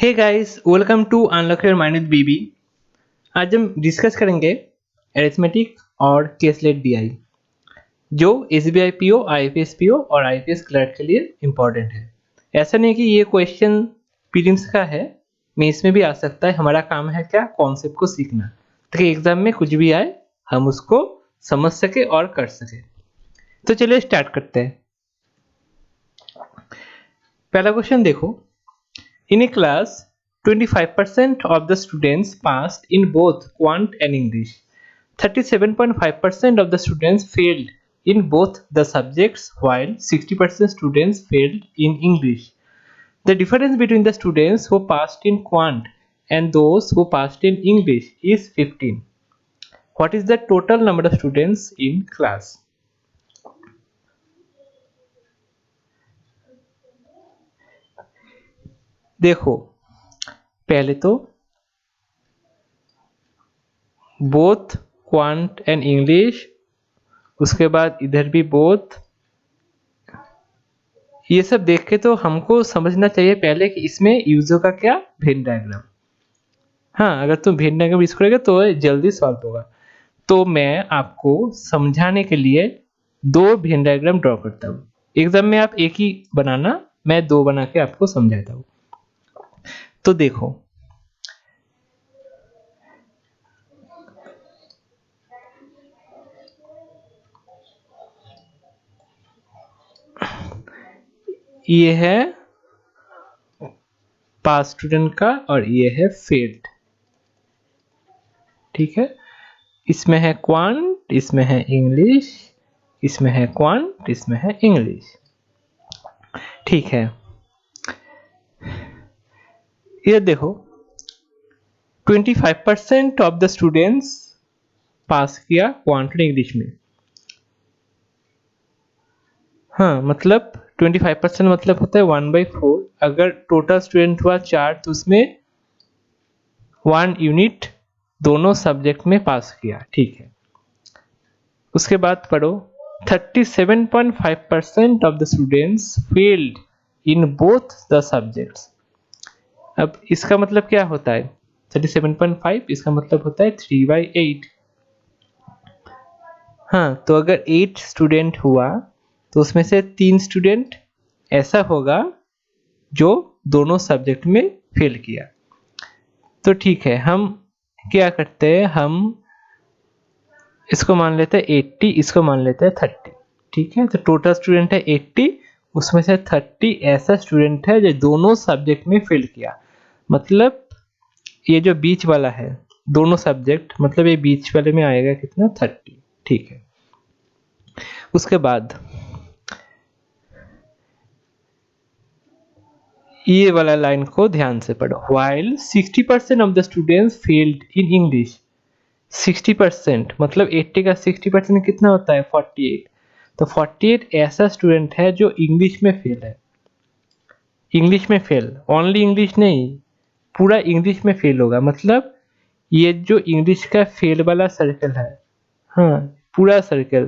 Hey guys, welcome to unlock your mind with BB. आज हम discuss करेंगे arithmetic और केसलेट बीआई जो एसबीआई पीओ, आईपीएस पीओ और आईपीएस क्लर्क के लिए इम्पोर्टेंट है। ऐसा नहीं कि ये क्वेश्चन प्रीलिम्स का है, मेंस में भी आ सकता है। हमारा काम है क्या, कॉन्सेप्ट को सीखना, ताकि एग्जाम में कुछ भी आए हम उसको समझ सके और कर सके। तो चलिए स्टार्ट करते हैं। पहला क्वेश्चन देखो। In a class, 25% of the students passed in both quant and English. 37.5% of the students failed in both the subjects, while 60% students failed in English. The difference between the students who passed in quant and those who passed in English is 15. What is the total number of students in class? देखो, पहले तो both quant and English, उसके बाद इधर भी both. ये सब देख के तो हमको समझना चाहिए पहले कि इसमें यूजर का क्या वेन डायग्राम। हाँ, अगर तुम वेन डायग्राम यूज करोगे तो जल्दी सॉल्व होगा। तो मैं आपको समझाने के लिए दो वेन डायग्राम ड्रॉ करता हूँ। एग्जाम में आप एक ही बनाना, मैं दो बना के आपको समझाता हूँ। तो देखो, ये है पास स्टूडेंट का और ये है फेल्ड। ठीक है, इसमें है क्वांट, इसमें है इंग्लिश, इसमें है क्वांट, इसमें है इंग्लिश। ठीक है, ये देखो 25% ऑफ द स्टूडेंट्स पास किया क्वांट इंग्लिश में। हाँ, मतलब 25% मतलब होता है 1/4। अगर टोटल स्टूडेंट हुआ 4 तो उसमें 1 यूनिट दोनों सब्जेक्ट में पास किया। ठीक है, उसके बाद पढ़ो 37.5% of the students failed in both the subjects. अब इसका मतलब क्या होता है? 37.5 इसका मतलब होता है 3/8। हाँ, तो अगर 8 स्टूडेंट हुआ तो उसमें से 3 स्टूडेंट ऐसा होगा जो दोनों सब्जेक्ट में फेल किया। तो ठीक है, हम क्या करते हैं, हम इसको मान लेते हैं 80, इसको मान लेते हैं 30। ठीक है, तो टोटल स्टूडेंट है 80, उसमें से 30 ऐसा स्टूडेंट है जो दोनों सब्जेक्ट में फेल किया। मतलब ये जो बीच वाला है दोनों सब्जेक्ट, मतलब ये बीच वाले में आएगा कितना, 30। ठीक है, उसके बाद ये वाला लाइन को ध्यान से पढ़ो। while 60% of the students failed in English. 60% मतलब 80 का 60% कितना होता है, 48। तो 48 ऐसा स्टूडेंट है जो इंग्लिश में फेल है। इंग्लिश में फेल, ओनली इंग्लिश नहीं, पूरा इंग्लिश में फेल होगा। मतलब ये जो इंग्लिश का फेल वाला सर्कल है, हाँ, पूरा सर्कल,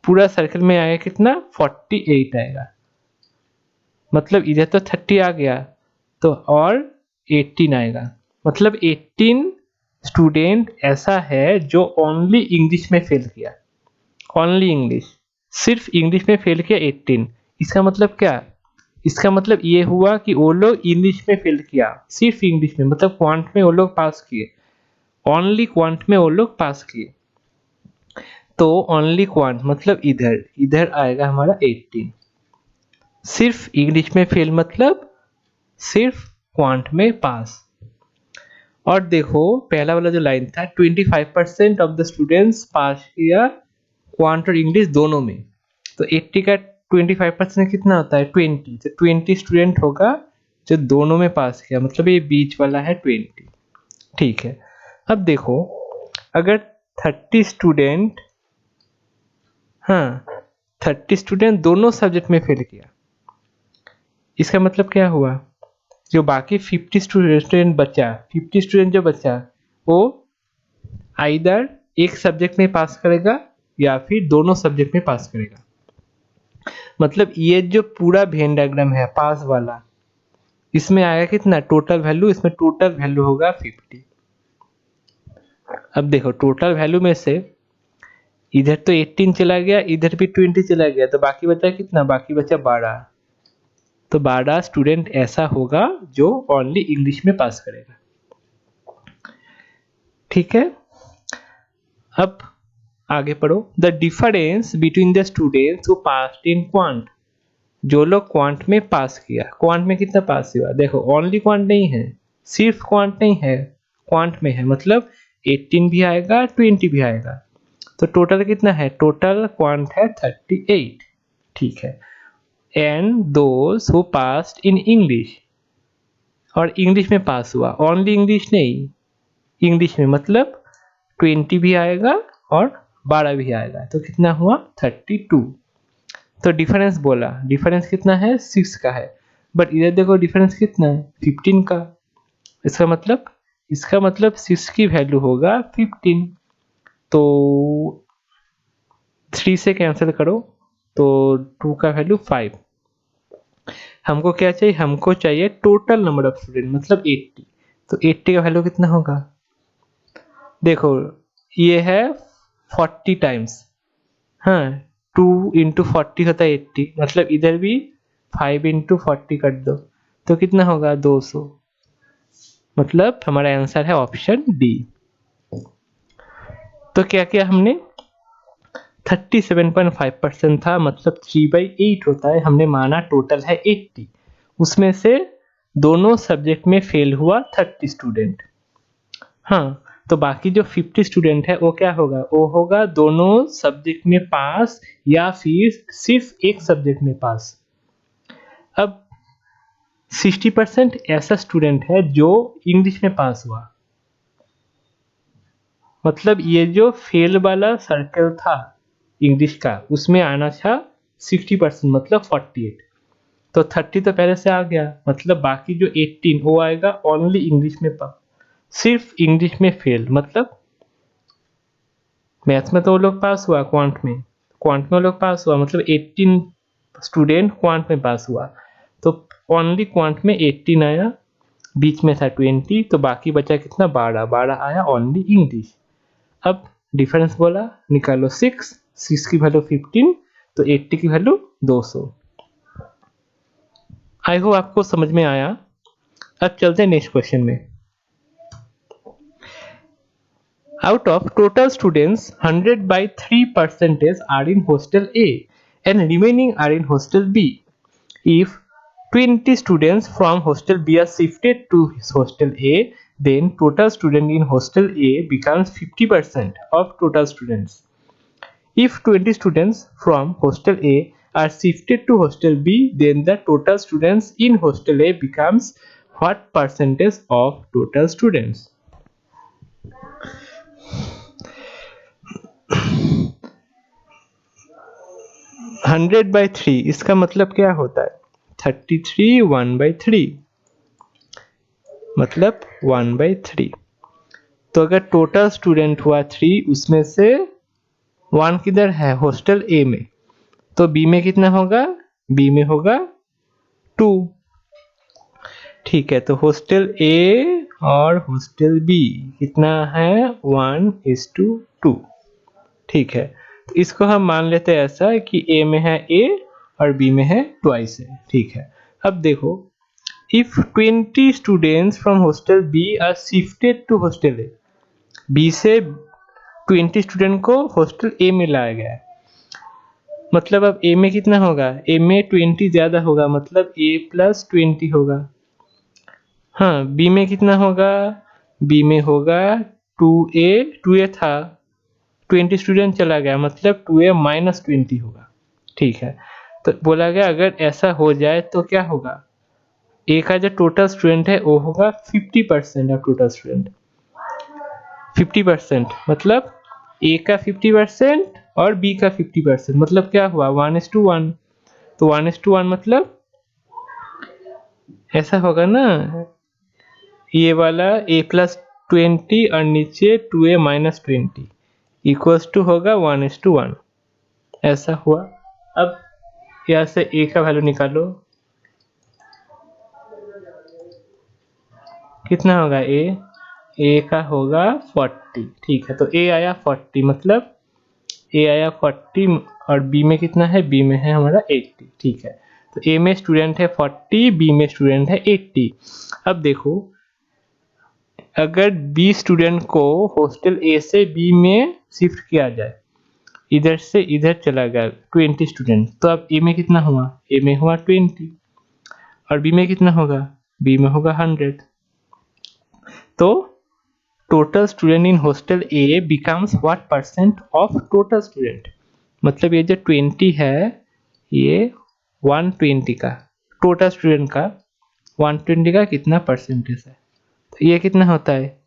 पूरा सर्कल में आएगा कितना, 48 आएगा। मतलब इधर तो 30 आ गया तो और 18 आएगा। मतलब 18 स्टूडेंट ऐसा है जो ओनली इंग्लिश में फेल किया। ओनली इंग्लिश, सिर्फ इंग्लिश में फेल किया 18। इसका मतलब क्या, इसका मतलब ये हुआ कि वो लोग इंग्लिश में फेल किया, सिर्फ इंग्लिश में, मतलब क्वांट में वो लोग पास किए, ओनली क्वांट में वो लोग पास किए। तो ओनली क्वांट मतलब इधर इधर आएगा हमारा 18। सिर्फ इंग्लिश में फेल मतलब सिर्फ क्वांट में पास। और देखो पहला वाला जो लाइन था 25% ऑफ द स्टूडेंट्स पास किया क्वांट और इंग्लिश दोनों में। तो 80 का 25% कितना होता है, 20। तो 20 स्टूडेंट होगा जो दोनों में पास किया, मतलब ये बीच वाला है 20। ठीक है, अब देखो अगर 30 स्टूडेंट, हाँ 30 स्टूडेंट दोनों सब्जेक्ट में फेल किया, इसका मतलब क्या हुआ, जो बाकी 50 स्टूडेंट बचा, 50 स्टूडेंट जो बचा वो आइदर एक सब्जेक्ट में पास करेगा या फिर दोनों सब्जेक्ट में पास करेगा। मतलब ये जो पूरा वेन डायग्राम है पास वाला, इसमें आएगा कितना टोटल वैल्यू, इसमें टोटल वैल्यू होगा 50। अब देखो टोटल वैल्यू में से इधर तो 18 चला गया, इधर भी 20 चला गया, तो बाकी बचा कितना, बाकी बचा 12। तो 12 स्टूडेंट ऐसा होगा जो ओनली इंग्लिश में पास करेगा। ठीक है, अब आगे पढ़ो। The difference between the students who passed in quant, जो लोग क्वांट में पास किया। क्वांट में कितना पास हुआ, देखो ओनली क्वांट नहीं है, सिर्फ क्वांट नहीं है, क्वांट में है, मतलब 18 भी आएगा 20 भी आएगा। तो टोटल कितना है, टोटल क्वांट है 38। ठीक है, and those who passed in English, और इंग्लिश में पास हुआ, ओनली इंग्लिश नहीं, इंग्लिश में मतलब 20 भी आएगा और 12 भी आएगा, तो कितना हुआ 32। तो डिफरेंस बोला, डिफरेंस कितना है 6 का है, बट इधर देखो डिफरेंस कितना है 15 का। इसका मतलब 6 की वैल्यू होगा 15। तो 3 से कैंसिल करो तो 2 का वैल्यू 5। हमको क्या चाहिए, हमको चाहिए टोटल नंबर ऑफ स्टूडेंट मतलब 80। तो 80 का वैल्यू कितना होगा, देखो ये है 40 टाइम्स, हाँ 2 इंटू 40 होता है 80, मतलब इधर भी 5 इंटू 40 कर दो तो कितना होगा 200। मतलब हमारा आंसर है ऑप्शन डी। तो क्या किया हमने, 37.5% था, मतलब 3/8 होता है, हमने माना टोटल है 80, उसमें से दोनों सब्जेक्ट में फेल हुआ 30 स्टूडेंट। हाँ, तो बाकी जो 50 स्टूडेंट है वो क्या होगा, वो होगा दोनों सब्जेक्ट में पास या फिर सिर्फ एक सब्जेक्ट में पास। अब 60% ऐसा स्टूडेंट है जो इंग्लिश में पास हुआ, मतलब ये जो फेल वाला सर्कल था इंग्लिश का उसमें आना था 60%, मतलब 48। तो 30 तो पहले से आ गया, मतलब बाकी जो 18 वो आएगा ओनली इंग्लिश में पास, सिर्फ इंग्लिश में फेल, मतलब मैथ्स में तो वो लोग पास हुआ, क्वांट में वो लोग पास हुआ, मतलब 18 स्टूडेंट क्वांट में पास हुआ, तो ओनली क्वांट में 18 आया, बीच में था 20, तो बाकी बचा कितना 12, 12 आया ओनली इंग्लिश। अब डिफरेंस बोला निकालो 6 की वैल्यू 15, तो 80 की वैल्यू 200। आई होप आपको समझ में आया। अब चलते हैं नेक्स्ट क्वेश्चन में। Out of total students, 100/3% are in hostel A and remaining are in hostel B. If 20 students from hostel B are shifted to hostel A, then total student in hostel A becomes 50% of total students. If 20 students from hostel A are shifted to hostel B, then the total students in hostel A becomes what percentage of total students? 100/3 इसका मतलब क्या होता है, 33 1/3 मतलब 1/3। तो अगर total student हुआ 3, उसमें से 1 किधर है हॉस्टल ए में, तो बी में कितना होगा, बी में होगा 2। ठीक है, तो हॉस्टल ए और हॉस्टल बी कितना है 1:2। ठीक है, तो इसको हम मान लेते हैं ऐसा कि ए में है ए और बी में है ट्वाइस है। ठीक है, अब देखो if 20 students from hostel B are shifted to hostel A, B से 20 स्टूडेंट को हॉस्टल ए में लाया गया है, मतलब अब ए में कितना होगा, ए में 20 ज्यादा होगा, मतलब ए प्लस 20 होगा। हाँ, बी में कितना होगा, बी में होगा 2a था, 20 स्टूडेंट चला गया, मतलब 2a-20 होगा। ठीक है, तो बोला गया अगर ऐसा हो जाए तो क्या होगा, ए का जो टोटल स्टूडेंट है वो होगा 50% ऑफ टोटल स्टूडेंट। 50% मतलब ए का 50% और बी का 50%, मतलब क्या हुआ 1:1। तो 1:1 मतलब ऐसा होगा ना, ये वाला a+20 और नीचे 2a-20 इक्वल्स टू होगा 1:1, ऐसा हुआ। अब यहाँ से a का वैल्यू निकालो, कितना होगा ए का होगा 40, ठीक है। तो ए आया 40, मतलब ए आया 40 और बी में कितना है, बी में है हमारा 80, ठीक है। तो ए में स्टूडेंट है 40, बी में स्टूडेंट है 80। अब देखो अगर बी स्टूडेंट को हॉस्टल ए से बी में शिफ्ट किया जाए, इधर से इधर चला गया 20 स्टूडेंट, तो अब ए में कितना हुआ, ए में हुआ 20 और बी में कितना होगा, बी में होगा 100। तो total student in hostel A becomes what percent of total student, मतलब ये जो 20 है ये 120 का टोटल स्टूडेंट का 120 का कितना परसेंटेज है। तो ये कितना होता है,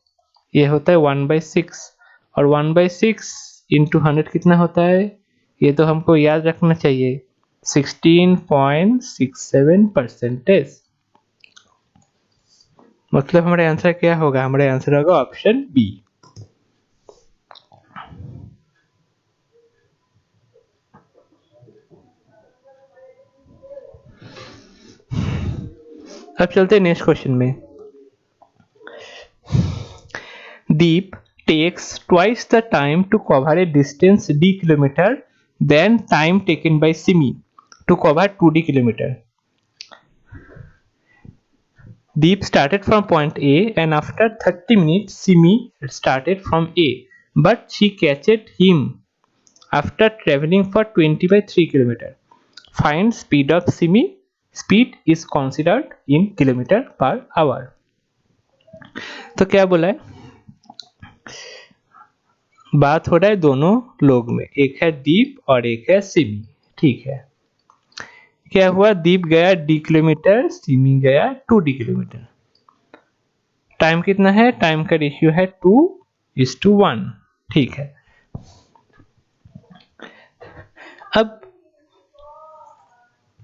ये होता है 1/6 और 1/6 इंटू 100 कितना होता है, ये तो हमको याद रखना चाहिए 16.67 परसेंटेज। मतलब हमारा आंसर क्या होगा, हमारा आंसर होगा ऑप्शन बी। अब चलते हैं नेक्स्ट क्वेश्चन में। Deep takes twice the time to cover a distance d kilometer than time taken by Simi to cover 2d kilometer. Deep started from point A and after 30 minutes Simi started from A, but she catched him after traveling for 20/3 kilometer. Find speed of Simi. Speed is considered in kilometer per hour. तो क्या बोला है, बात हो रहा है दोनों लोग में, एक है दीप और एक है सिमी, ठीक है। क्या हुआ, दीप गया d किलोमीटर, सिमी गया 2d किलोमीटर। टाइम कितना है, टाइम का रेशियो है 2:1, ठीक है। अब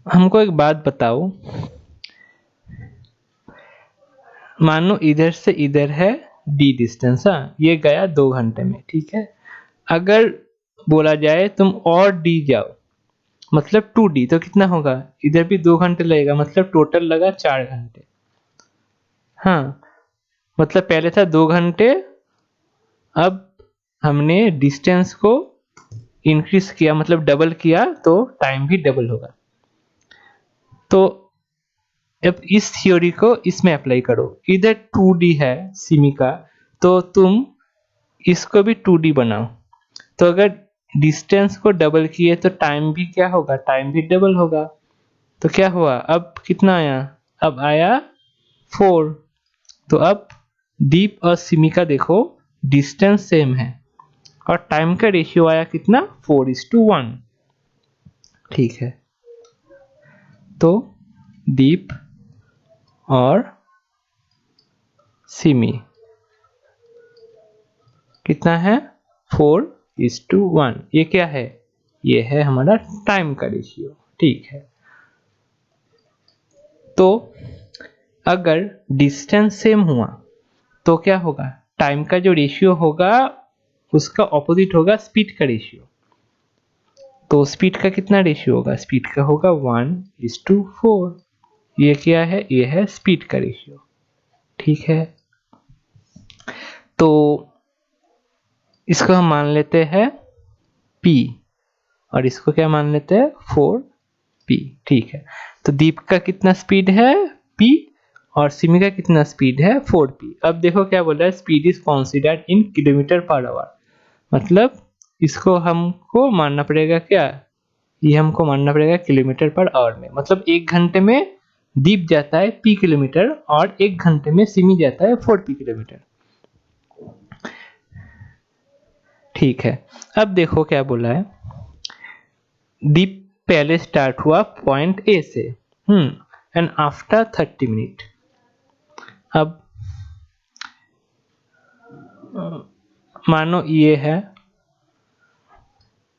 हमको एक बात बताओ, मानो इधर से इधर है d डिस्टेंस, हाँ ये गया 2 घंटे में, ठीक है। अगर बोला जाए तुम और d जाओ मतलब 2d, तो कितना होगा, इधर भी 2 घंटे लगेगा, मतलब टोटल लगा 4 घंटे। हाँ मतलब पहले था 2 घंटे, अब हमने डिस्टेंस को इंक्रीज किया मतलब डबल किया, तो टाइम भी डबल होगा। तो अब इस थ्योरी को इसमें अप्लाई करो, इधर 2d है सिमी का, तो तुम इसको भी 2d बनाओ। तो अगर डिस्टेंस को डबल किए तो टाइम भी क्या होगा, टाइम भी डबल होगा। तो क्या हुआ, अब कितना आया, अब आया 4। तो अब दीप और सिमी का देखो डिस्टेंस सेम है और टाइम का रेशियो आया कितना, 4:1, ठीक है। तो दीप और सिमी कितना है, 4:1। ये क्या है, ये है हमारा टाइम का रेशियो, ठीक है। तो अगर डिस्टेंस सेम हुआ तो क्या होगा, टाइम का जो रेशियो होगा उसका ऑपोजिट होगा स्पीड का रेशियो। तो स्पीड का कितना रेशियो होगा, स्पीड का होगा 1:4। ये क्या है, ये है स्पीड का रेशियो, ठीक है। तो इसको हम मान लेते हैं P और इसको क्या मान लेते हैं 4P, ठीक है। तो दीप का कितना स्पीड है P और सिमी का कितना स्पीड है 4P। अब देखो क्या बोल रहा है, speed is considered in kilometre per hour, मतलब इसको हमको मानना पड़ेगा क्या, ये हमको मानना पड़ेगा किलोमीटर पर आवर में। मतलब 1 घंटे में दीप जाता है P किलोमीटर और 1 घंटे में सिमी जाता है 4P किलोमीटर, ठीक है। अब देखो क्या बोला है, दीप पहले स्टार्ट हुआ पॉइंट ए से, एंड आफ्टर 30 मिनट। अब मानो ये है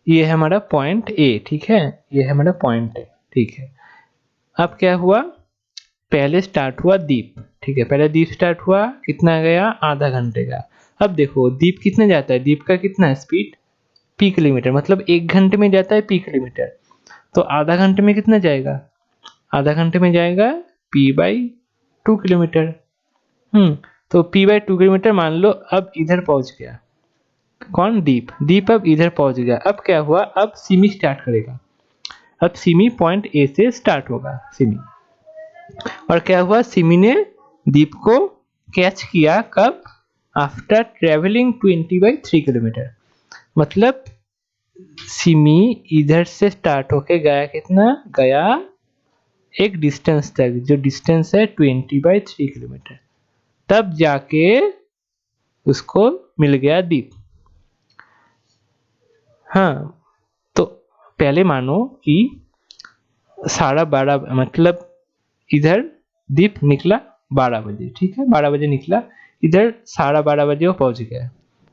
हमारा पॉइंट ए, ठीक है, ये है हमारा पॉइंट ए, ठीक है। अब क्या हुआ, पहले स्टार्ट हुआ दीप, ठीक है, पहले दीप स्टार्ट हुआ, कितना गया, आधा घंटे का। अब देखो दीप कितने जाता है, दीप का कितना है स्पीड P किलोमीटर, मतलब 1 घंटे में जाता है P किलोमीटर। तो आधा घंटे में कितना जाएगा, आधा घंटे में जाएगा P/2, 2 किलोमीटर। तो p/2 किलोमीटर मान लो अब इधर पहुंच गया। कौन? दीप अब इधर पहुंच गया। अब क्या हुआ? अब सिमी स्टार्ट करेगा। अब सिमी पॉइंट ए से स्टार्ट होगा सिमी। और क्या हुआ? सिमी ने दीप को कैच किया कब? After travelling 20/3 kilometre. मतलब सिमी इधर से स्टार्ट होके गया कितना? गया एक डिस्टेंस तक, जो डिस्टेंस है 20/3 किलोमीटर। तब जाके उसको मिल गया दीप। हाँ, तो पहले मानो कि 12:30 मतलब इधर दीप निकला 12 बजे, ठीक है, 12 बजे निकला, इधर 12:30 बजे वो पहुंच गया।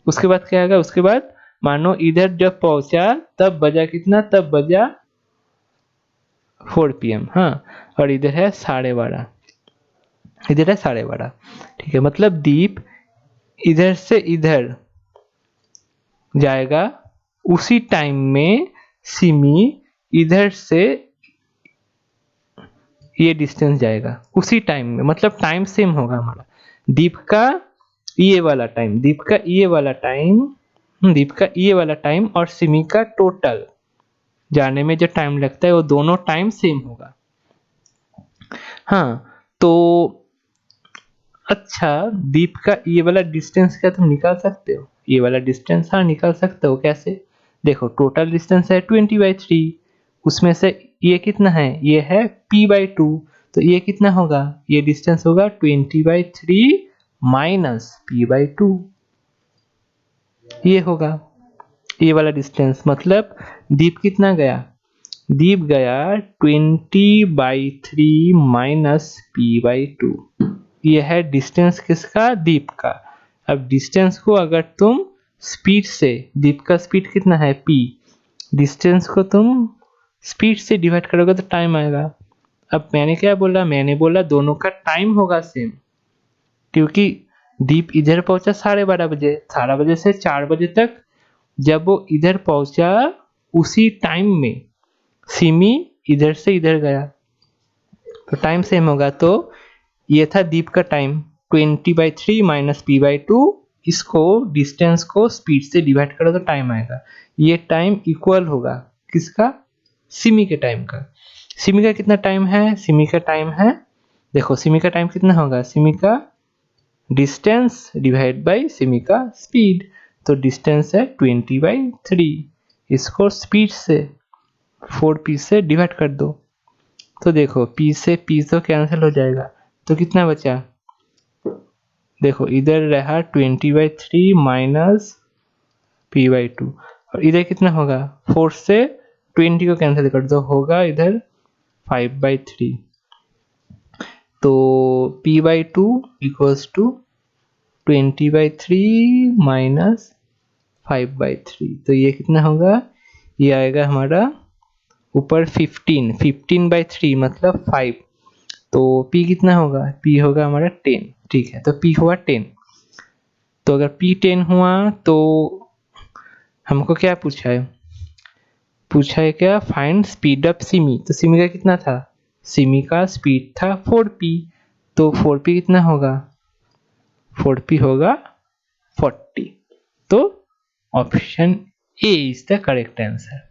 उसके बाद क्या होगा? उसके बाद मानो इधर जब पहुंचा तब बजा कितना? तब बजा 4 PM। हाँ, और इधर है 12:30, इधर है 12:30, ठीक है। मतलब दीप इधर से इधर जाएगा उसी टाइम में सिमी इधर से ये डिस्टेंस जाएगा उसी टाइम में। मतलब टाइम सेम होगा हमारा। दीप का ये वाला टाइम, दीप का ये वाला टाइम, दीप का ये वाला टाइम और सिमी का टोटल जाने में जो टाइम लगता है वो दोनों टाइम सेम होगा। हाँ, तो अच्छा, दीप का ये वाला डिस्टेंस क्या तुम निकाल सकते हो? ये वाला डिस्टेंस हाँ निकाल सकते हो। कैसे? देखो, टोटल डिस्टेंस है 20/3, उसमें से ये कितना है? ये है p/2, तो ये कितना होगा? ये डिस्टेंस होगा 20/3 माइनस p/2, ये होगा ये वाला डिस्टेंस। मतलब दीप कितना गया? दीप गया 20/3 माइनस p/2। यह है डिस्टेंस किसका? दीप का। अब डिस्टेंस को अगर तुम स्पीड से, दीप का स्पीड कितना है? p, डिस्टेंस को तुम स्पीड से डिवाइड करोगे तो टाइम आएगा। अब मैंने क्या बोला? मैंने बोला दोनों का टाइम होगा सेम, क्योंकि दीप इधर पहुंचा 12:30 बजे, 12 बजे से 4 बजे तक जब वो इधर पहुंचा उसी टाइम में सिमी इधर से इधर गया, तो टाइम सेम होगा। तो ये था दीप का टाइम 20/3 माइनस p/2। इसको डिस्टेंस को स्पीड से डिवाइड करो तो टाइम आएगा। ये टाइम इक्वल होगा किसका? सिमी के टाइम का। सिमी का कितना टाइम है? सिमी का टाइम है, देखो सिमी का टाइम कितना होगा? सिमी का डिस्टेंस डिवाइड बाय सिमी का स्पीड। तो डिस्टेंस है 20/3, इसको स्पीड से 4p से डिवाइड कर दो। तो देखो p से p तो कैंसिल हो जाएगा, तो कितना बचा? देखो इधर रहा 20/3 माइनस p/2, और इधर कितना होगा? 4 से 20 को कैंसिल कर दो, होगा इधर 5/3। तो p/2 इक्वल्स टू 20/3 माइनस 5/3। तो ये कितना होगा? ये आएगा हमारा ऊपर 15/3 मतलब 5। तो p कितना होगा? p होगा हमारा 10, ठीक है। तो p हुआ 10। तो अगर p 10 हुआ तो हमको क्या पूछा है? पूछा है क्या? Find speed up Simi. तो सिमी का कितना था? सिमी का स्पीड था 4p, तो 4p कितना होगा? 4p होगा 40। तो option A is the correct answer.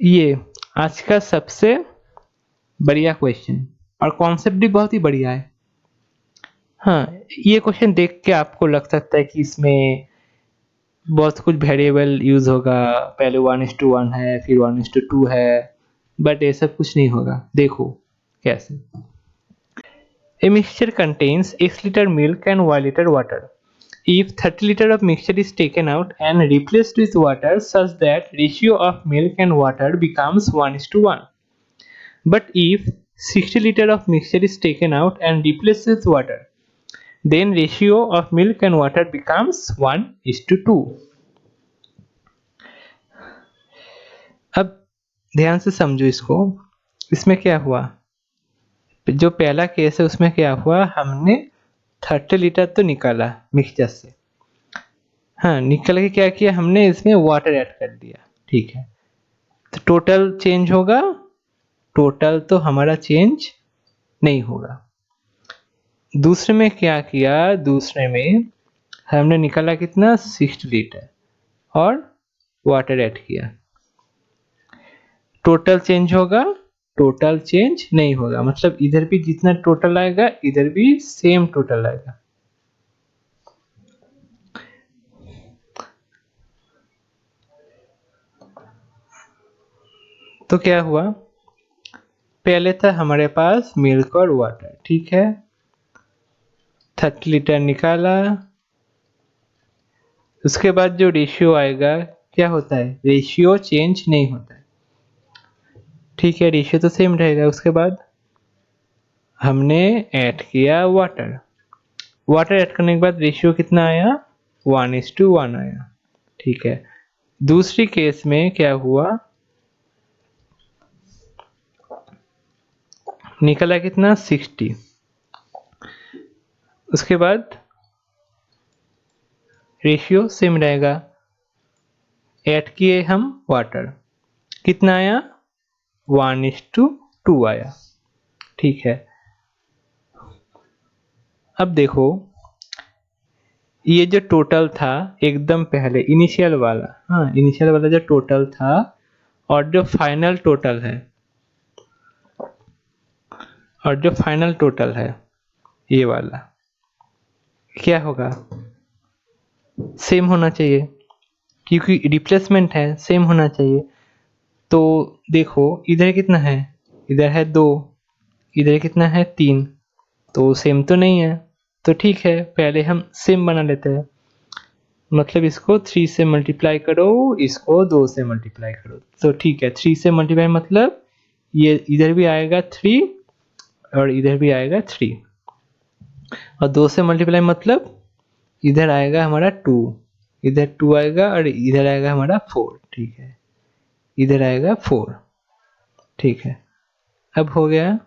ये आज का सबसे बढ़िया क्वेश्चन, और कॉन्सेप्ट भी बहुत ही बढ़िया है। हाँ, ये क्वेश्चन देख के आपको लग सकता है कि इसमें बहुत कुछ वेरिएबल यूज होगा, पहले 1:1 है, फिर 1:2 है, बट ये सब कुछ नहीं होगा। देखो कैसे। A mixture contains X liter milk and Y liter water. If 30 liter of mixture is taken out and replaced with water such that ratio of milk and water becomes 1:1. But if 60 liter of mixture is taken out and replaced with water, then ratio of milk and water becomes 1:2. अब ध्यान से समझो इसको। इसमें क्या हुआ? जो पहला केस है उसमें क्या हुआ? हमने 30 लीटर तो निकाला मिक्सचर से, हाँ, निकल के क्या किया हमने? इसमें वाटर ऐड कर दिया, ठीक है। तो टोटल चेंज होगा टोटल तो हमारा चेंज नहीं होगा। दूसरे में क्या किया, दूसरे में हमने निकाला कितना 60 लीटर और वाटर ऐड किया। टोटल चेंज होगा, टोटल चेंज नहीं होगा, मतलब इधर भी जितना टोटल आएगा इधर भी सेम टोटल आएगा। तो क्या हुआ, पहले था हमारे पास मिल्क और वाटर, ठीक है, 30 लीटर निकाला। उसके बाद जो रेशियो आएगा क्या होता है, रेशियो चेंज नहीं होता है, ठीक है, रेशियो तो सेम रहेगा। उसके बाद हमने ऐड किया वाटर, वाटर ऐड करने के बाद रेशियो कितना आया, 1:1 आया, ठीक है। दूसरी केस में क्या हुआ, निकला कितना 60। उसके बाद रेशियो सेम रहेगा, ऐड किए हम वाटर, कितना आया 1:2 आया, ठीक है। अब देखो ये जो टोटल था एकदम पहले इनिशियल वाला, हाँ इनिशियल वाला जो टोटल था और जो फाइनल टोटल है, और जो फाइनल टोटल है ये वाला क्या होगा, सेम होना चाहिए, क्योंकि रिप्लेसमेंट है, सेम होना चाहिए। तो देखो इधर कितना है, इधर है 2, इधर कितना है 3, तो सेम तो नहीं है। तो ठीक है, पहले हम सेम बना लेते हैं, मतलब इसको 3 से मल्टीप्लाई करो, इसको 2 से मल्टीप्लाई करो, तो ठीक है 3 से मल्टीप्लाई मतलब ये इधर भी आएगा 3 और इधर भी आएगा 3, और 2 से मल्टीप्लाई मतलब इधर आएगा हमारा 2, इधर 2 आएगा और इधर आएगा हमारा 4, ठीक है, इधर आएगा 4, ठीक है। अब हो गया,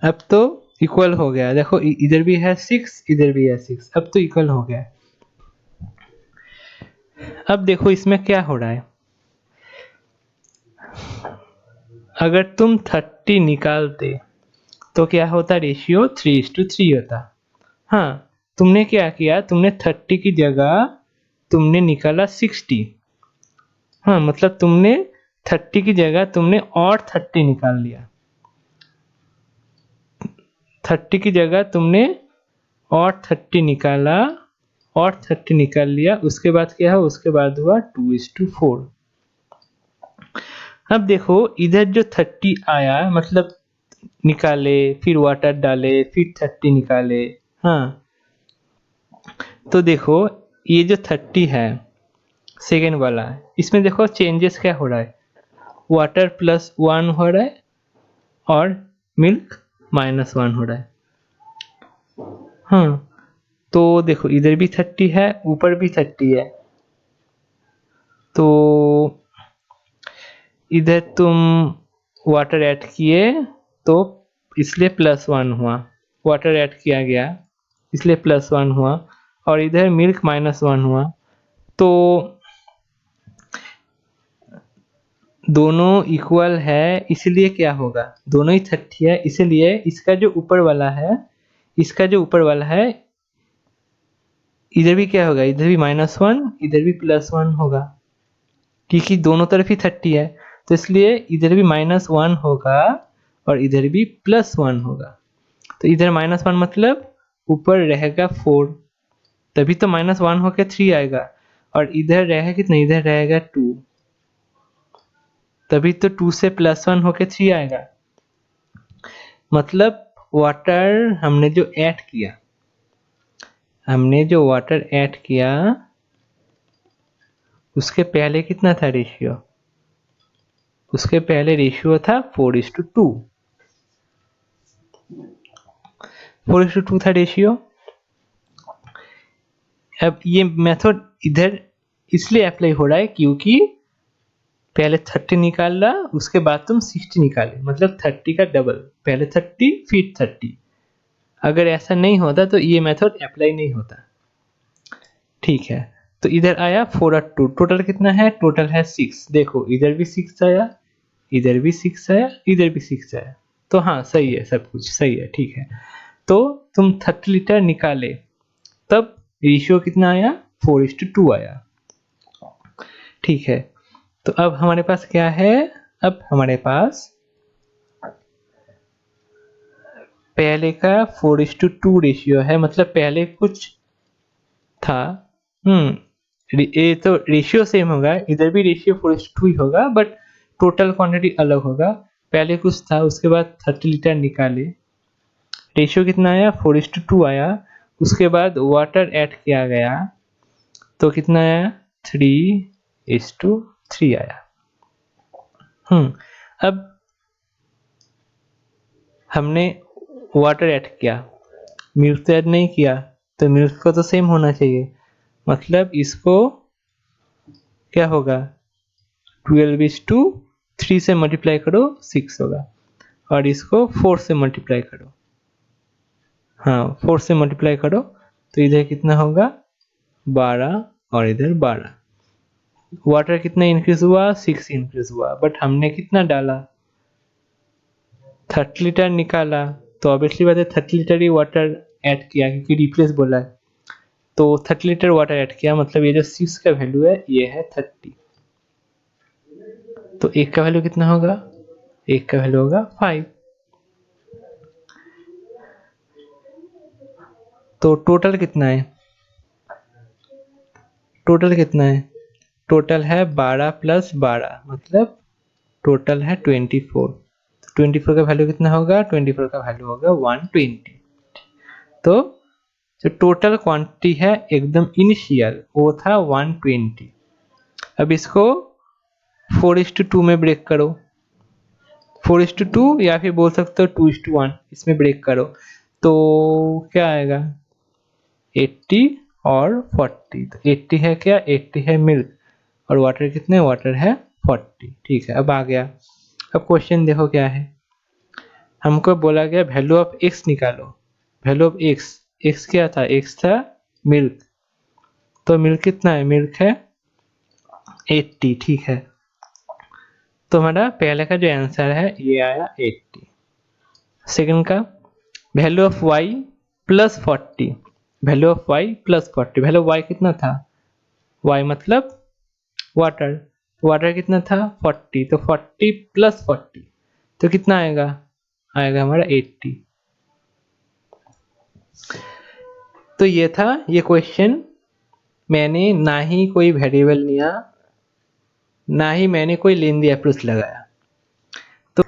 अब तो इक्वल हो गया, देखो इधर भी है 6, इधर भी है 6, अब तो इक्वल हो गया। अब देखो इसमें क्या हो रहा है, अगर तुम 30 निकालते तो क्या होता, रेशियो 3:3 होता। हाँ, तुमने क्या किया, तुमने 30 की जगह तुमने निकाला 60, हाँ मतलब तुमने 30 की जगह तुमने और 30 निकाल लिया, 30 की जगह तुमने और 30 निकाला, और 30 निकाल लिया। उसके बाद क्या है, उसके बाद हुआ 2:4। अब देखो इधर जो 30 आया मतलब निकाले, फिर वाटर डाले, फिर 30 निकाले, हाँ तो देखो ये जो 30 है सेकेंड वाला, इसमें देखो चेंजेस क्या हो रहा है, वाटर +1 हो रहा है और मिल्क -1 हो रहा है, हाँ तो देखो इधर भी 30 है, ऊपर भी 30 है, तो इधर तुम वाटर ऐड किए तो इसलिए +1 हुआ, वाटर ऐड किया गया इसलिए +1 हुआ, और इधर मिल्क -1 हुआ, तो दोनों इक्वल है, इसलिए क्या होगा, दोनों ही 30 है, इसलिए इसका जो ऊपर वाला है, इसका जो ऊपर वाला है इधर भी क्या होगा, इधर भी -1 इधर भी +1 होगा, क्योंकि दोनों तरफ ही 30 है, तो इसलिए इधर भी -1 होगा और इधर भी +1 होगा। तो इधर -1 मतलब ऊपर रहेगा 4, तभी तो -1 होकर 3 आएगा, और इधर रहेगा कितना, इधर रहेगा 2, तभी तो 2 से +1 होकर 3 आएगा। मतलब वाटर हमने जो ऐड किया, हमने जो वाटर ऐड किया उसके पहले कितना था रेशियो, उसके पहले रेशियो था 4:2, 4:2 था रेशियो। अब ये मेथड इधर इसलिए अप्लाई हो रहा है क्योंकि पहले 30 निकाला, उसके बाद तुम 60 निकाले, मतलब 30 का डबल, पहले 30 फिर 30। अगर ऐसा नहीं होता तो ये मेथड अप्लाई नहीं होता। ठीक है, तो इधर आया 4 और 2, टोटल कितना है? टोटल है 6। देखो इधर भी 6 आया, इधर भी 6 आया, इधर भी 6 आया। तो हाँ सही है, सब कुछ सही है, ठीक है। तो तुम 30 लीटर निकाले, तब रेशियो कितना आया? 4:2 आया। ठीक है, तो अब हमारे पास क्या है? अब हमारे पास पहले का 4:2 रेशियो है, मतलब पहले कुछ था। ये तो रेशियो सेम होगा, इधर भी रेशियो 4:2 ही होगा, बट टोटल क्वांटिटी अलग होगा। पहले कुछ था, उसके बाद 30 लीटर निकाले, रेशियो कितना आया? 4:2 आया। उसके बाद वाटर ऐड किया गया, तो कितना आया? 3:3 आया। अब हमने वाटर ऐड किया, मिल्क तो ऐड नहीं किया, तो मिल्क को तो सेम होना चाहिए, मतलब इसको क्या होगा? 12:3 से मल्टीप्लाई करो 6 होगा, और इसको 4 से मल्टीप्लाई करो, हाँ 4 से मल्टीप्लाई करो, तो इधर कितना होगा? 12 और इधर 12। वाटर कितना इंक्रीज हुआ? 6 इंक्रीज हुआ, बट हमने कितना डाला? 30 लीटर निकाला, तो ऑब्वियसली बात है 30 लीटर ही वाटर ऐड किया, क्योंकि रिप्लेस बोला है, तो 30 लीटर वाटर ऐड किया, मतलब ये जो 6 का वैल्यू है ये है 30। तो एक का वैल्यू कितना होगा? एक का वैल्यू होगा 5। तो टोटल कितना है? टोटल कितना है? टोटल है 12 + 12, मतलब टोटल है 24। 24 का वैल्यू कितना होगा? 24 का वैल्यू होगा 120। तो जो टोटल क्वांटिटी है एकदम इनिशियल वो था 120। अब इसको 4:2 में ब्रेक करो, 4:2 या फिर बोल सकते हो 2:1, इसमें ब्रेक करो, तो क्या आएगा? 80 और 40। तो 80 है क्या? 80 है मिल्क, और वाटर कितने? वाटर है 40। ठीक है, अब आ गया। अब क्वेश्चन देखो क्या है, हमको बोला गया वैल्यू ऑफ एक्स निकालो। वैल्यू ऑफ एक्स, एक्स क्या था? एक्स था मिल्क, तो मिल्क कितना है? मिल्क है 80। ठीक है, तो हमारा पहले का जो आंसर है ये आया 80। सेकंड का, value of Y plus 40, value of Y plus 40, value Y कितना था? वाई मतलब वाटर, वाटर कितना था? 40, तो 40 + 40, तो कितना आएगा? आएगा हमारा 80। तो ये था ये क्वेश्चन। मैंने ना ही कोई वेरिएबल लिया, ना ही मैंने कोई लेंदी अप्रोच लगाया। तो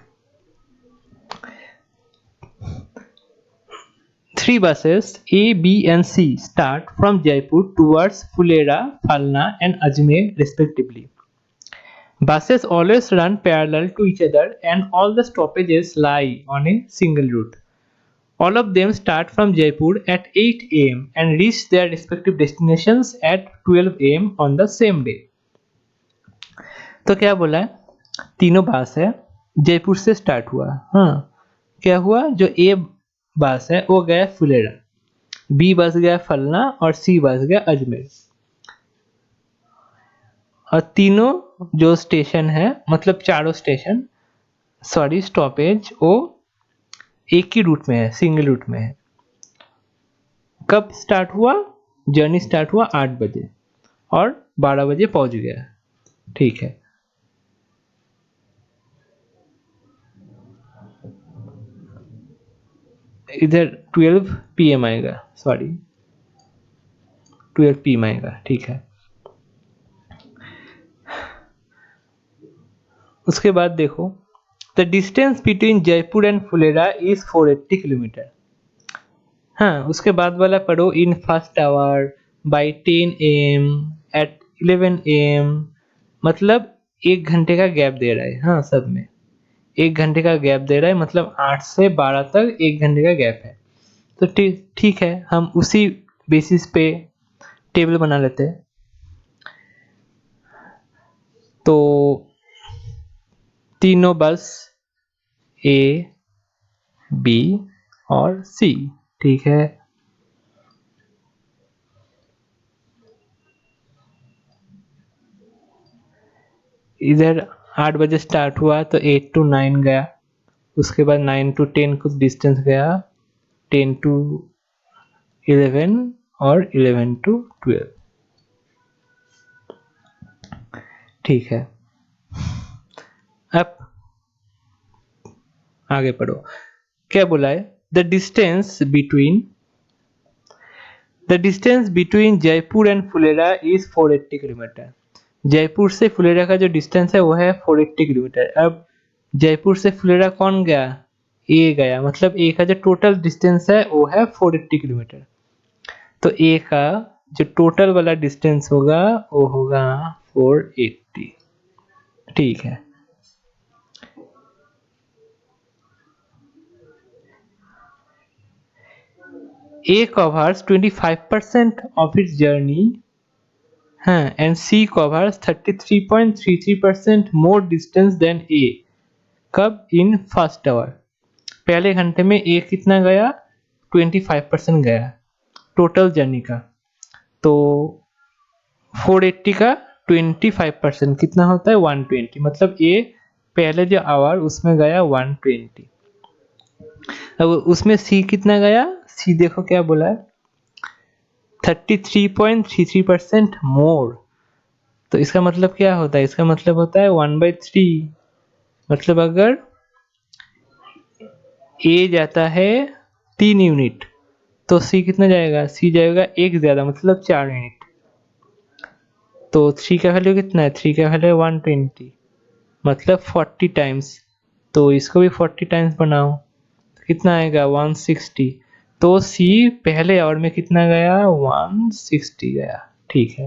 3 buses A, B and C start from Jaipur towards Fulera, Phalna and Ajmer respectively. Buses always run parallel to each other and all the stoppages lie on a single route. All of them start from Jaipur at 8 am and reach their respective destinations at 12 am on the same day. तो क्या बोला है? तीनों बस है, जयपुर से start हुआ। हाँ, क्या हुआ? जो ए बस है वो गया फुलेरा, बी बस गया फलना और सी बस गया अजमेर। और तीनों जो स्टेशन है, मतलब चारों स्टेशन, सॉरी स्टॉपेज, वो एक ही रूट में है, सिंगल रूट में है। कब स्टार्ट हुआ? जर्नी स्टार्ट हुआ 8 बजे और 12 बजे पहुंच गया। ठीक है, इधर 12 PM आएगा, सॉरी 12 PM आएगा। ठीक है, उसके बाद देखो, the distance between Jaipur and Phulera is 480 kilometre. हाँ, उसके बाद वाला पढ़ो, in first hour by 10 AM at 11 AM, मतलब 1 घंटे का गैप दे रहा है। हाँ, सब में 1 घंटे का गैप दे रहा है, मतलब 8 से 12 तक 1 घंटे का गैप है। तो ठीक है, हम उसी बेसिस पे टेबल बना लेते हैं। तो तीनों बस ए, बी और सी, ठीक है। इधर 8 बजे स्टार्ट हुआ तो 8 to 9 गया, उसके बाद 9 to 10 कुछ डिस्टेंस गया, 10 to 11 और 11 to 12, ठीक है। अब आगे पढ़ो, क्या बोला है? The distance between Jaipur and Phulera is 480 kilometre. Jaipur से फुलेरा का जो डिस्टेंस है वो है 480 किलोमीटर। अब जयपुर से फुलेरा कौन गया? ए गया, मतलब ए का जो टोटल डिस्टेंस है वो है 480 किलोमीटर। तो ए का जो टोटल वाला डिस्टेंस होगा वो होगा 480, ठीक है। A covers 25% of its journey, and C covers 33.33% more distance than A. कब? in first hour। पहले घंटे में A कितना गया? 25% गया टोटल जर्नी का। तो 480 का 25% कितना होता है? 120, मतलब A पहले जो आवर उसमें गया 120। अब उसमें C कितना गया? C देखो क्या बोला है, 33.33% मोर। तो इसका मतलब क्या होता है? इसका मतलब होता है 1/3। मतलब अगर ए जाता है 3 यूनिट तो सी कितना जाएगा? सी जाएगा 1 ज्यादा, मतलब 4 यूनिट। तो 3 का वैल्यू कितना है? 3 का वैल्यू 120, मतलब 40 टाइम्स। तो इसको भी 40 टाइम्स बनाओ, कितना आएगा? 160। तो सी पहले आवर में कितना गया? 160 गया, ठीक है।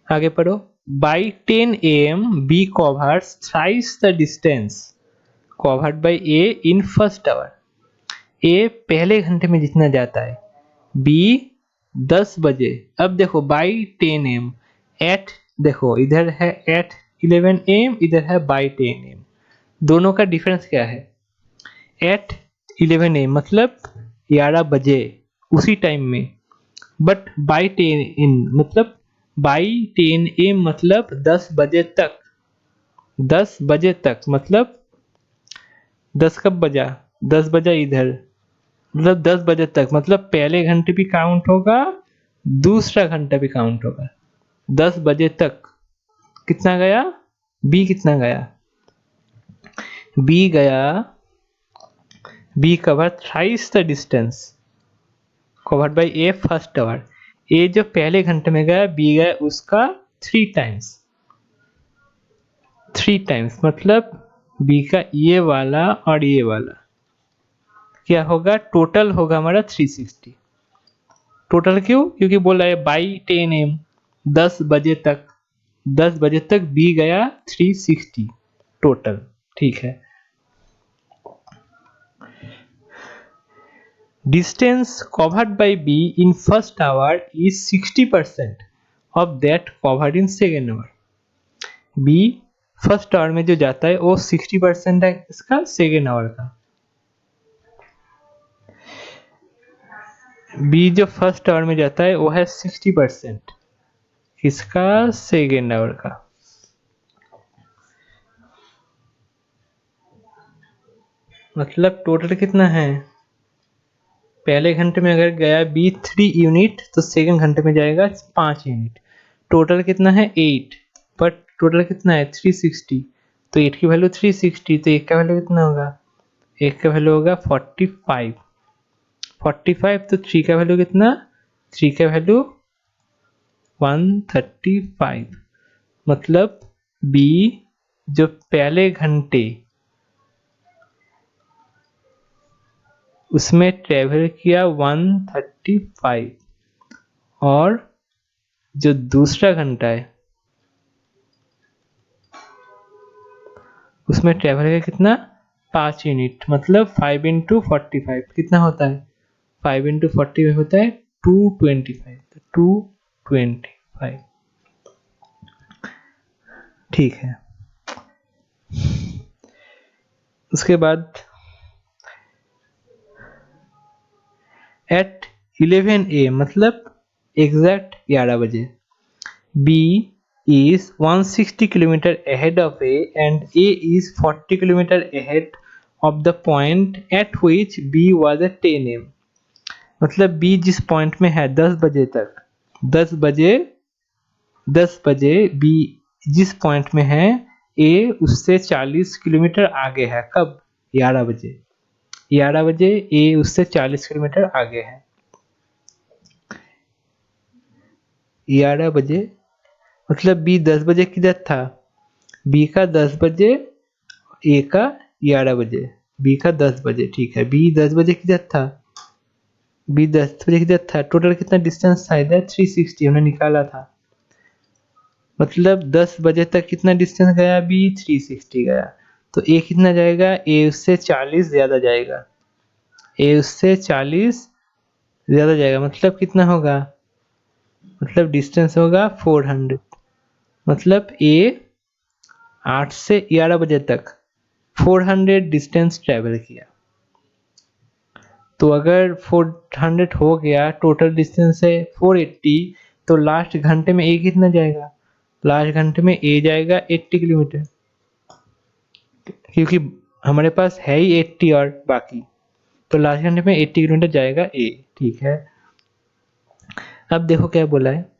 आगे पढ़ो। By 10 AM B covers thrice the distance covered by A in first hour। A पहले घंटे में जितना जाता है, B 10 बजे। अब देखो by 10 AM, at देखो इधर है at 11 AM, इधर है by 10 AM। दोनों का डिफरेंस क्या है? at 11 AM मतलब 11 बजे उसी टाइम में, बट by 10 in मतलब बाई 10 AM मतलब 10 बजे तक। 10 बजे तक मतलब 10 कब बजा? 10 बजा इधर, मतलब 10 बजे तक, मतलब पहले घंटे भी काउंट होगा, दूसरा घंटा भी काउंट होगा। 10 बजे तक कितना गया? बी कितना गया? बी गया, B cover thrice the distance covered by A first hour. A जो पहले घंटे में गया, बी गया उसका 3 टाइम्स। 3 टाइम्स मतलब बी का ये वाला और ये वाला क्या होगा? टोटल होगा हमारा 360। टोटल क्यों? क्योंकि बोला है बाई 10 AM 10 बजे तक, 10 बजे तक बी गया 360 टोटल, ठीक है। Distance covered by B in first hour is 60% of that covered in second hour. B first hour में जो जाता है वो 60% है इसका सेकेंड आवर का। बी जो फर्स्ट आवर में जाता है वो है 60% इसका सेकेंड आवर का। मतलब टोटल कितना है? पहले घंटे में अगर गया बी 3 यूनिट तो सेकेंड घंटे में जाएगा 5 यूनिट। टोटल कितना है? 8, बट टोटल कितना है? 360। तो 8 की वैल्यू 360, तो 1 का वैल्यू कितना होगा? 1 का वैल्यू होगा 45। 45 तो 3 का वैल्यू कितना? 3 का वैल्यू 135। मतलब बी जो पहले घंटे उसमें ट्रेवल किया 135, और जो दूसरा घंटा है उसमें ट्रेवल किया कितना? 5 यूनिट, मतलब 5 इंटू 45 कितना होता है? 5 इंटू 45 होता है 225। 225 ठीक है। उसके बाद एट 11 AM मतलब एग्जैक्ट 11 बजे B is 160 kilometre ahead of A and A is 40 kilometre ahead of the point at which B was at 10 AM मतलब B जिस पॉइंट में है 10 बजे तक 10 बजे B जिस पॉइंट में है A उससे 40 किलोमीटर आगे है। कब? 11 बजे। 11 बजे A उससे 40 किलोमीटर आगे है। 11 बजे मतलब B 10 बजे किधर था? B का 10 बजे, A का 11 बजे। B का 10 बजे, ठीक है। B 10 बजे किधर था? B 10 बजे किधर था? टोटल कितना डिस्टेंस था इधर? 360 हमने निकाला था। मतलब 10 बजे तक कितना डिस्टेंस गया? B 360 गया। तो A कितना जाएगा? A उससे 40 ज्यादा जाएगा। A उससे 40 ज्यादा जाएगा मतलब कितना होगा? मतलब डिस्टेंस होगा 400। मतलब A 8 से 11 बजे तक 400 डिस्टेंस ट्रेवल किया। तो अगर 400 हो गया, टोटल डिस्टेंस है 480, तो लास्ट घंटे में A कितना जाएगा? लास्ट घंटे में A जाएगा 80 किलोमीटर, क्योंकि हमारे पास है ही 80 और बाकी, तो लास्ट घंटे में 80 किलोमीटर जाएगा A। ठीक है। अब देखो क्या बोला है,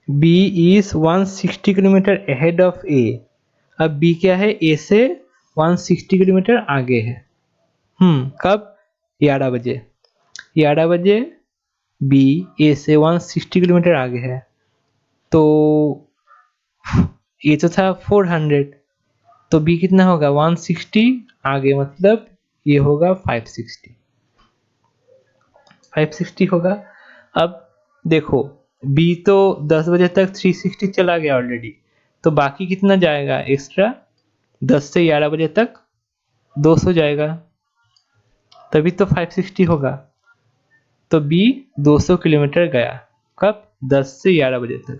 B is 160 kilometre ahead of A। अब B क्या है? A से 160 किलोमीटर आगे है। कब? 11 बजे। 11 बजे B A से 160 किलोमीटर आगे है। तो ये तो था 400, तो B कितना होगा? 160 आगे, मतलब ये होगा 560 होगा। अब देखो B तो 10 बजे तक 360 चला गया ऑलरेडी, तो बाकी कितना जाएगा एक्स्ट्रा? 10 से 11 बजे तक 200 जाएगा, तभी तो 560 होगा। तो B 200 किलोमीटर गया। कब? 10 से 11 बजे तक।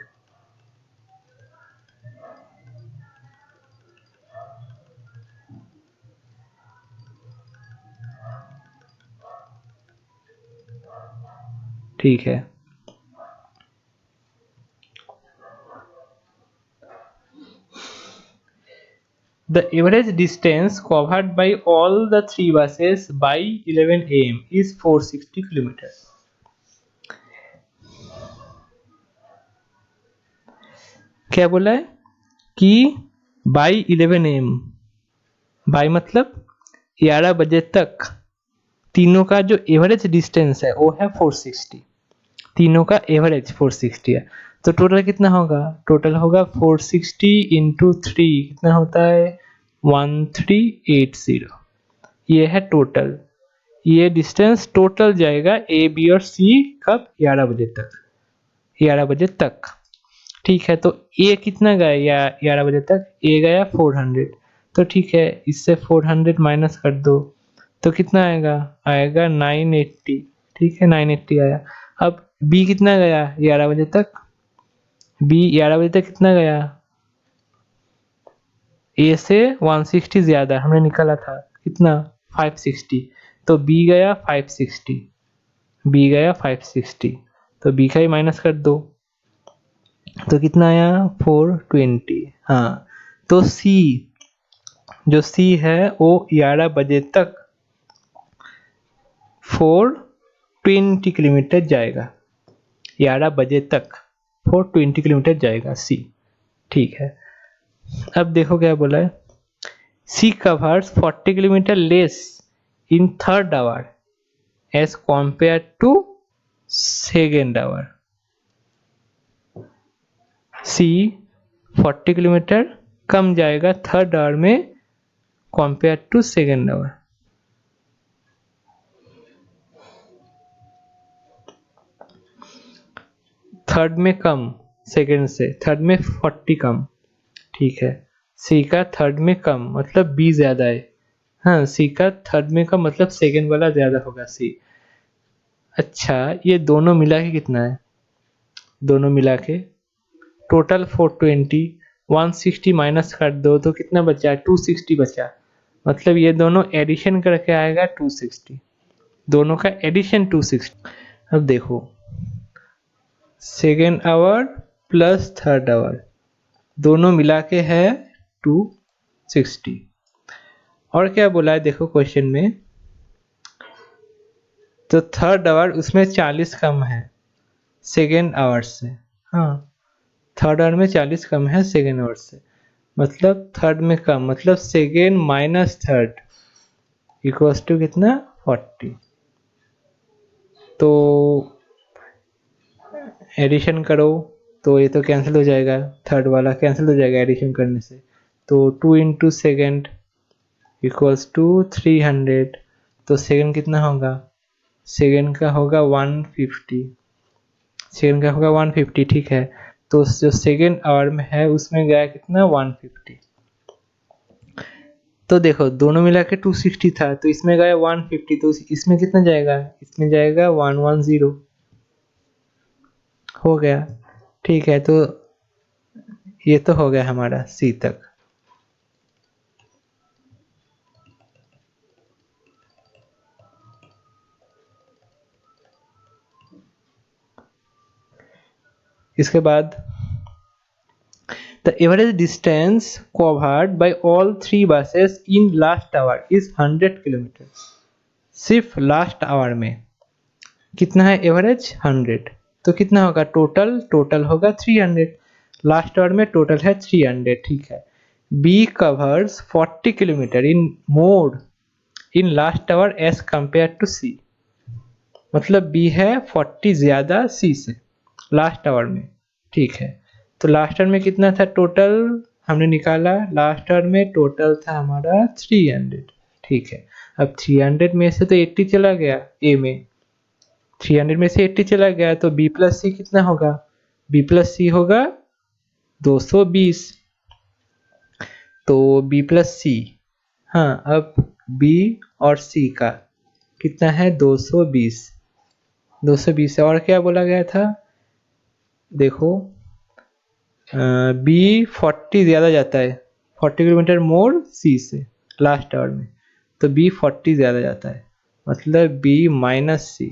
ठीक है। The average distance covered by all the three buses by 11 AM is 460 kilometers। क्या बोला है कि by 11 AM, बाई मतलब 11 बजे तक तीनों का जो एवरेज डिस्टेंस है वो है 460। तीनों का एवरेज 460 है। तो टोटल कितना होगा? टोटल होगा 460 इंटू 3, कितना होता है? 1380। ये है टोटल। ये डिस्टेंस टोटल जाएगा ए बी और सी कब? 11 बजे तक। 11 बजे तक, ठीक है। तो ए कितना गया या 11 बजे तक? ए गया 400। तो ठीक है, इससे 400 माइनस कर दो तो कितना आएगा? आएगा 980। ठीक है, 980 आया। अब बी कितना गया 11 बजे तक? बी 11 बजे तक कितना गया? ए से 160 ज्यादा हमने निकाला था, कितना? 560। तो बी गया 560। बी गया 560, तो बी का ही माइनस कर दो तो कितना आया? 420। हाँ, तो सी, जो सी है वो 11 बजे तक 420 किलोमीटर जाएगा। 11 बजे तक 420 किलोमीटर जाएगा सी। ठीक है। अब देखो क्या बोला है, C covers 40 kilometre less in third hour as compare to second hour. C 40 kilometre कम जाएगा थर्ड आवर में compare to second hour. Third में कम, सेकेंड से थर्ड में 40 कम। ठीक है, सी का थर्ड में कम मतलब बी ज्यादा है। हाँ, सी का थर्ड में कम मतलब सेकेंड वाला ज्यादा होगा सी। अच्छा, ये दोनों मिला के कितना है? दोनों मिला के, टोटल 420, 160 माइनस कर दो तो कितना बचा, 260 बचा। मतलब ये दोनों एडिशन करके आएगा 260, दोनों का एडिशन 260। अब देखो second hour plus third hour दोनों मिला के है 260। और क्या बोला है देखो क्वेश्चन में, तो थर्ड आवर उसमें 40 कम है सेकेंड आवर से। हाँ, थर्ड आवर में 40 कम है सेकेंड आवर से, मतलब थर्ड में कम, मतलब second minus third equals to कितना, 40। तो एडिशन करो तो ये तो कैंसिल हो जाएगा, थर्ड वाला कैंसिल हो जाएगा एडिशन करने से। तो 2 इंटू सेकेंड इक्वल्स टू 300। तो सेकेंड कितना होगा, सेकेंड का होगा 150, सेकेंड का होगा 150, ठीक है। तो जो सेकेंड आवर में है उसमें गया कितना, 150। तो देखो दोनों मिला के 260 था, तो इसमें गया 150, तो इसमें कितना जाएगा, इसमें जाएगा 110, हो गया। ठीक है, तो ये तो हो गया हमारा सी तक। इसके बाद the average distance covered by all three buses in last hour is 100 kilometre. सिर्फ लास्ट आवर में कितना है एवरेज, 100। तो कितना होगा टोटल, टोटल होगा 300। लास्ट आवर में टोटल है 300, ठीक है। B covers 40 kilometre in more in last hour as compare to C. मतलब बी है 40 ज्यादा सी से लास्ट आवर में, ठीक है। तो लास्ट आवर में कितना था टोटल, हमने निकाला, लास्ट आवर में टोटल था हमारा 300, ठीक है। अब 300 में से तो 80 चला गया ए में, 300 में से 80 चला गया, तो बी प्लस सी कितना होगा, बी प्लस सी होगा 220। तो बी प्लस सी, हाँ अब बी और सी का कितना है 220, 220 है। और क्या बोला गया था, देखो बी 40 ज़्यादा जाता है, 40 किलोमीटर मोर सी से लास्ट आवर में, तो बी 40 ज़्यादा जाता है, मतलब B minus C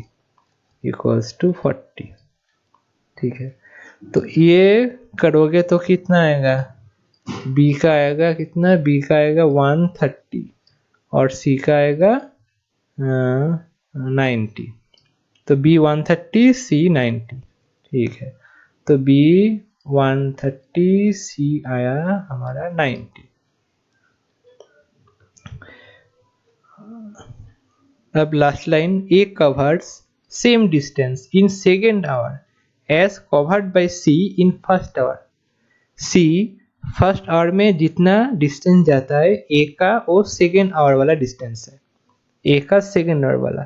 equals to 40, ठीक है। तो ये करोगे तो कितना आएगा, बी का आएगा कितना, बी का आएगा 130 और सी का आएगा 90। तो बी 130 सी 90, ठीक है। तो बी 130 सी आया हमारा 90। अब last line, A covers same distance in second hour as covered by C in first hour. C first hour में जितना डिस्टेंस जाता है ए का, वो सेकेंड आवर वाला डिस्टेंस है, ए का सेकेंड आवर वाला।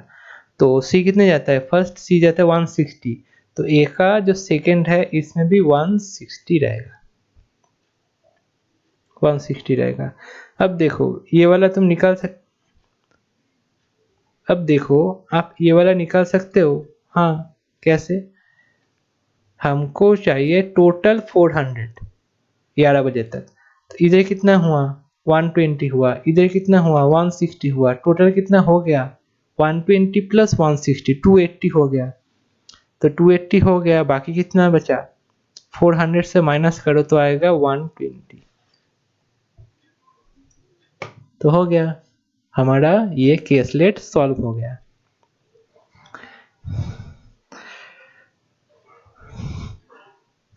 तो सी कितने जाता है, फर्स्ट सी जाता है 160, तो ए का जो सेकेंड है इसमें भी 160 रहेगा, 160 रहेगा। अब देखो ये वाला तुम निकाल सकते, अब देखो आप ये वाला निकाल सकते हो। हाँ कैसे, हमको चाहिए टोटल 400 11 बजे तक, तो इधर कितना हुआ 120 हुआ, इधर कितना हुआ 160 हुआ, टोटल कितना हो गया 120 प्लस 160 280 हो गया। तो 280 हो गया, बाकी कितना बचा, 400 से माइनस करो तो आएगा 120। तो हो गया हमारा ये केसलेट सॉल्व हो गया।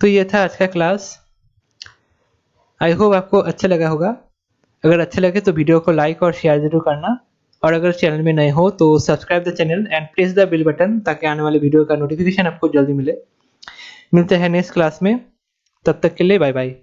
तो ये था आज का क्लास, आई होप आपको अच्छा लगा होगा। अगर अच्छा लगे तो वीडियो को लाइक और शेयर जरूर करना, और अगर चैनल में नए हो तो subscribe the channel and press the bell button, ताकि आने वाले वीडियो का नोटिफिकेशन आपको जल्दी मिले। मिलते हैं नेक्स्ट क्लास में, तब तक के लिए बाय बाय।